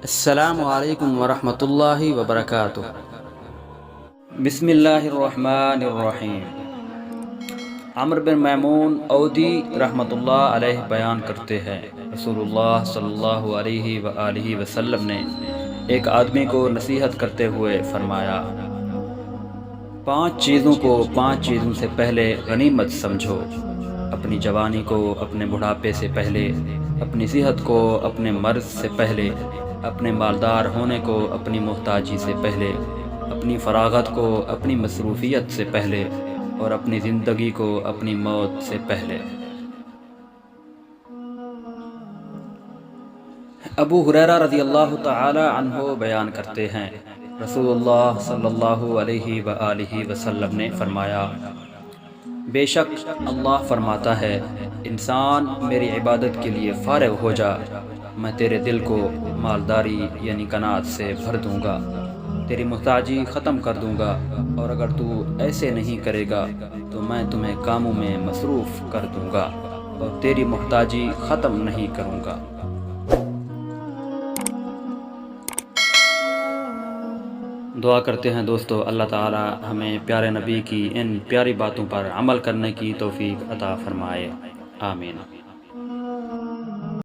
السلام علیکم ورحمۃ اللہ وبرکاتہ۔ بسم اللہ الرحمن الرحیم۔ عمرو بن میمون اودی رحمۃ اللہ علیہ بیان کرتے ہیں، رسول اللہ صلی اللہ علیہ وآلہ وسلم نے ایک آدمی کو نصیحت کرتے ہوئے فرمایا، 5 چیزوں کو 5 چیزوں سے پہلے غنیمت سمجھو، اپنی جوانی کو اپنے بڑھاپے سے پہلے، اپنی صحت کو اپنے مرض سے پہلے، اپنے مالدار ہونے کو اپنی محتاجی سے پہلے، اپنی فراغت کو اپنی مصروفیت سے پہلے، اور اپنی زندگی کو اپنی موت سے پہلے۔ ابو ہریرہ رضی اللہ تعالی عنہ بیان کرتے ہیں، رسول اللہ صلی اللہ علیہ وآلہ وسلم نے فرمایا، بے شک اللہ فرماتا ہے، انسان میری عبادت کے لیے فارغ ہو جا، میں تیرے دل کو مالداری یعنی قناعت سے بھر دوں گا، تیری محتاجی ختم کر دوں گا، اور اگر تو ایسے نہیں کرے گا تو میں تمہیں کاموں میں مصروف کر دوں گا اور تیری محتاجی ختم نہیں کروں گا۔ دعا کرتے ہیں دوستو، اللہ تعالی ہمیں پیارے نبی کی ان پیاری باتوں پر عمل کرنے کی توفیق عطا فرمائے، آمین۔